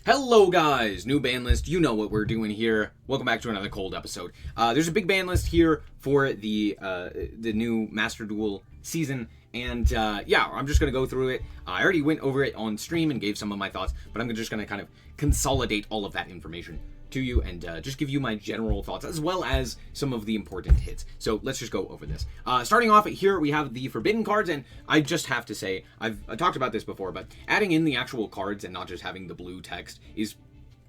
Hello guys, new Banlist, you know what we're doing here. Welcome back to another cold episode. There's a big Banlist here for the new Master Duel season, and yeah, I'm just going to go through it. I already went over it on stream and gave some of my thoughts, but I'm just going to kind of consolidate all of that information to you and just give you my general thoughts as well as some of the important hits. So let's just go over this. Starting off here, we have the forbidden cards, and I just have to say, I've talked about this before, but adding in the actual cards and not just having the blue text is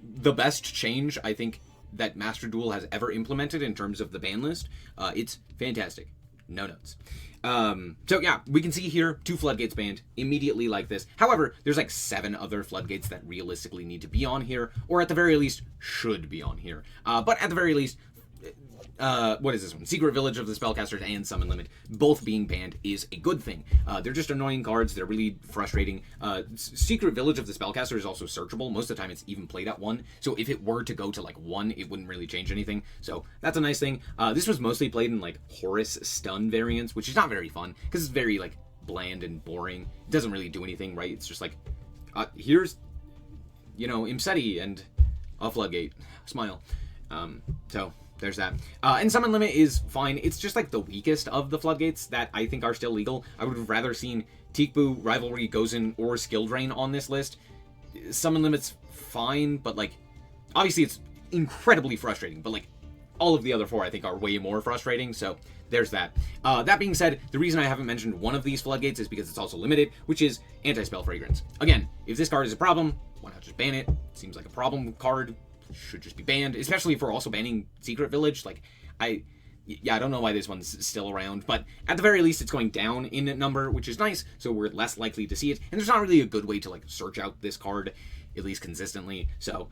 the best change I think that Master Duel has ever implemented in terms of the ban list. It's fantastic. No notes. So yeah, we can see here 2 floodgates banned immediately like this. However, there's like 7 other floodgates that realistically need to be on here, or at the very least should be on here. But at the very least, what is this one? Secret Village of the Spellcasters and Unlimit both being banned is a good thing. They're just annoying cards. They're really frustrating. Secret Village of the Spellcaster is also searchable. Most of the time it's even played at 1. So if it were to go to like 1, it wouldn't really change anything. So that's a nice thing. This was mostly played in like Horus Stun variants, which is not very fun because it's very like bland and boring. It doesn't really do anything, right? It's just like, here's, you know, Imseti and a Floodgate. Smile. So there's that. And Summon Limit is fine. It's just like the weakest of the floodgates that I think are still legal. I would have rather seen Teekboo, Rivalry, Gozen, or Skill Drain on this list. Summon Limit's fine, but like, obviously it's incredibly frustrating, but like, all of the other 4 I think are way more frustrating, so there's that. That being said, the reason I haven't mentioned one of these floodgates is because it's also limited, which is Anti-Spell Fragrance. Again, if this card is a problem, why not just ban it? Seems like a problem card. Should just be banned, especially if we're also banning Secret Village. Like, I don't know why this one's still around, but at the very least, it's going down in number, which is nice, so we're less likely to see it, and there's not really a good way to, like, search out this card, at least consistently, so,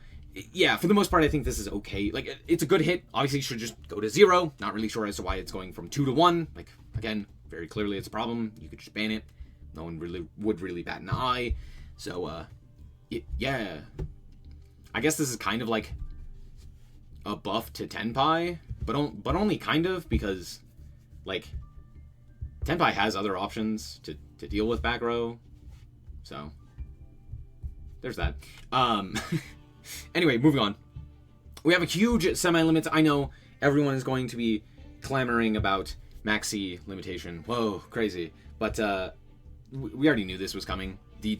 yeah, for the most part, I think this is okay. Like, it's a good hit. Obviously, it should just go to 0. Not really sure as to why it's going from 2 to 1. Like, again, very clearly it's a problem. You could just ban it. No one would really bat an eye, so, yeah. I guess this is kind of like a buff to Tenpai, but only kind of, because like Tenpai has other options to deal with back row, so there's that. Anyway, moving on. We have a huge semi-limit. I know everyone is going to be clamoring about Maxx limitation. Whoa, crazy. But we already knew this was coming. The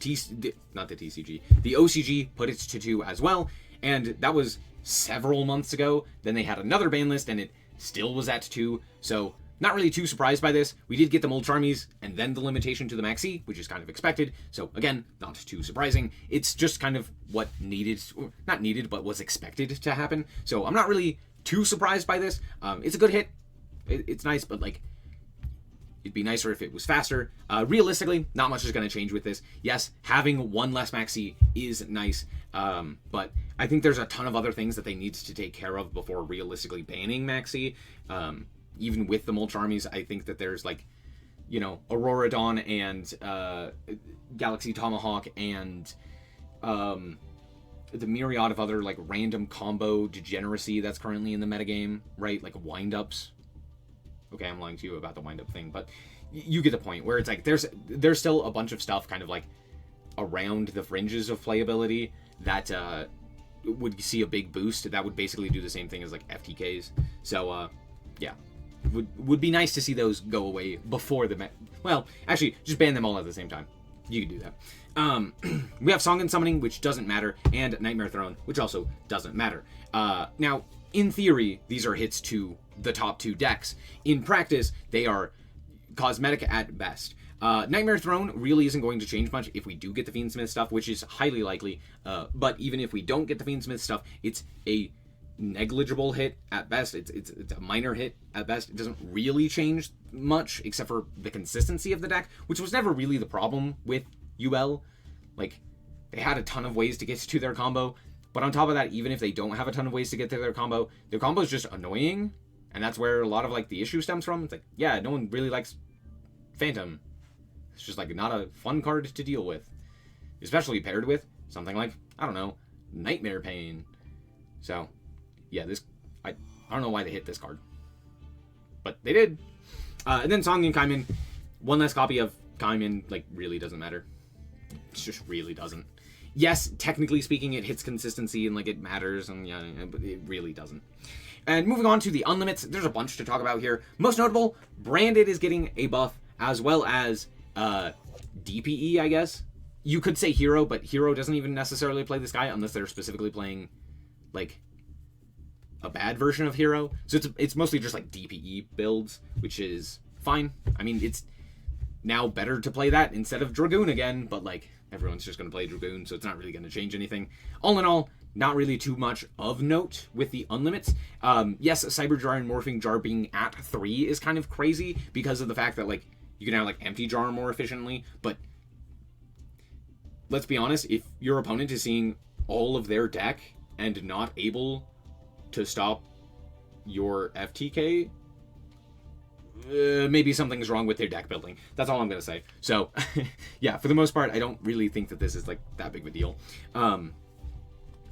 OCG put it to 2 as well, and that was several months ago. Then they had another ban list, and it still was at 2, so not really too surprised by this. We did get the Mold Charmies, and then the limitation to the Maxx, which is kind of expected, so again, not too surprising. It's just kind of what not needed, but was expected to happen, so I'm not really too surprised by this. It's a good hit. It's nice, but like, it'd be nicer if it was faster. Realistically, not much is going to change with this. Yes, having 1 less Maxx is nice, but I think there's a ton of other things that they need to take care of before realistically banning Maxx. Even with the Mold Charmies, I think that there's like, you know, Aurora Dawn and Galaxy Tomahawk and the myriad of other like random combo degeneracy that's currently in the metagame, right? Like wind-ups. Okay, I'm lying to you about the wind-up thing, but you get the point, where it's like there's still a bunch of stuff kind of like around the fringes of playability that would see a big boost. That would basically do the same thing as like FTKs. So yeah, would be nice to see those go away before well, actually, just ban them all at the same time. You could do that. We have Song and Summoning, which doesn't matter, and Nightmare Throne, which also doesn't matter. Now, in theory, these are hits to the top 2 decks. In practice, they are cosmetic at best. Nightmare Throne really isn't going to change much if we do get the Fiendsmith stuff, which is highly likely. But even if we don't get the Fiendsmith stuff, it's a negligible hit at best. It's a minor hit at best. It doesn't really change much except for the consistency of the deck, which was never really the problem with UL. Like, they had a ton of ways to get to their combo, but on top of that, even if they don't have a ton of ways to get to their combo is just annoying, and that's where a lot of like the issue stems from. It's like, yeah, no one really likes Phantom. It's just like not a fun card to deal with, especially paired with something like, I don't know, Nightmare Pain. So yeah, I don't know why they hit this card, but they did. And then Song and Kaimin, 1 less copy of Kaimin, like, really doesn't matter. It just really doesn't. yes, technically speaking, it hits consistency and like it matters, and yeah, but it really doesn't. And moving on to the Unlimits, there's a bunch to talk about here. Most notable, Branded is getting a buff, as well as DPE, I guess. You could say Hero, but Hero doesn't even necessarily play this guy unless they're specifically playing, like, a bad version of Hero. So it's mostly just, like, DPE builds, which is fine. I mean, it's now better to play that instead of Dragoon again, but, like, everyone's just going to play Dragoon, so it's not really going to change anything. All in all, not really too much of note with the Unlimits. Yes, Cyber Jar and Morphing Jar being at 3 is kind of crazy because of the fact that, like, you can have, like, Empty Jar more efficiently, but let's be honest, if your opponent is seeing all of their deck and not able to stop your FTK, maybe something's wrong with their deck building. That's all I'm going to say. So, yeah, for the most part, I don't really think that this is, like, that big of a deal.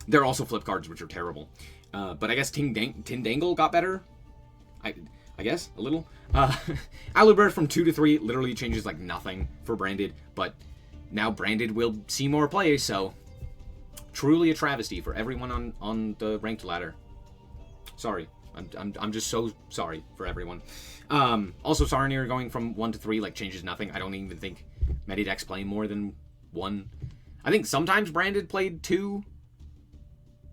There are also flip cards, which are terrible. But I guess Tindangle got better. I guess, a little. Alubird from 2 to 3 literally changes, like, nothing for Branded. But now Branded will see more play, so truly a travesty for everyone on the ranked ladder. Sorry. I'm just so sorry for everyone. Also, Saronir going from 1 to 3, like, changes nothing. I don't even think Medidecks play more than 1. I think sometimes Branded played 2.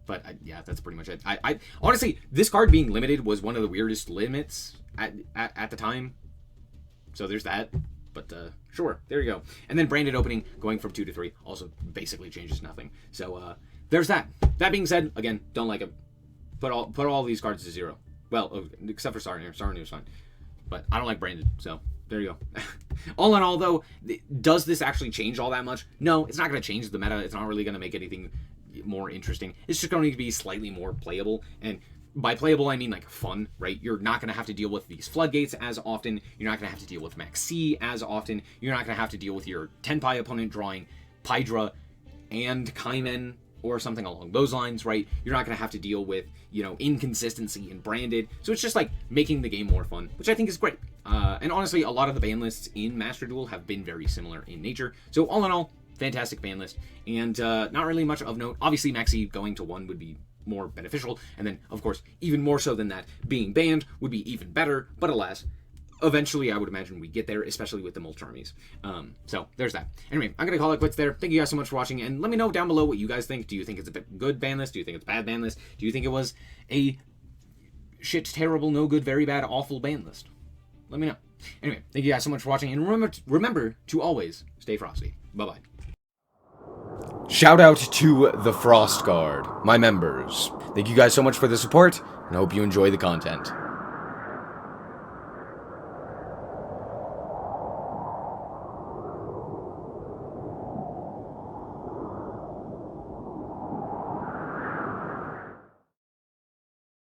But yeah, that's pretty much it. I honestly, this card being limited was one of the weirdest limits at the time. So there's that. But sure, there you go. And then Branded opening going from 2 to 3 also basically changes nothing. So there's that. That being said, again, don't like it. Put all these cards to 0. Well, except for Saronir. Saronir's fine. But I don't like Branded, so there you go. All in all, though, does this actually change all that much? No, it's not going to change the meta. It's not really going to make anything more interesting. It's just going to be slightly more playable, and by playable I mean like fun, right? You're not going to have to deal with these floodgates as often. You're not going to have to deal with Maxx as often. You're not going to have to deal with your Tenpai opponent drawing Pydra and Kaimen or something along those lines, right? You're not going to have to deal with, you know, inconsistency in Branded. So it's just like making the game more fun, which I think is great. And honestly, a lot of the ban lists in Master Duel have been very similar in nature. So all in all, fantastic ban list, and not really much of note. Obviously, Maxx going to 1 would be more beneficial, and then, of course, even more so than that, being banned would be even better, but alas, eventually I would imagine we get there, especially with the mulch armies. So there's that. Anyway, I'm going to call it quits there. Thank you guys so much for watching, and let me know down below what you guys think. Do you think it's a good ban list? Do you think it's a bad ban list? Do you think it was a shit, terrible, no good, very bad, awful ban list? Let me know. Anyway, thank you guys so much for watching, and remember to always stay frosty. Bye-bye. Shout out to the Frost Guard, my members. Thank you guys so much for the support, and I hope you enjoy the content.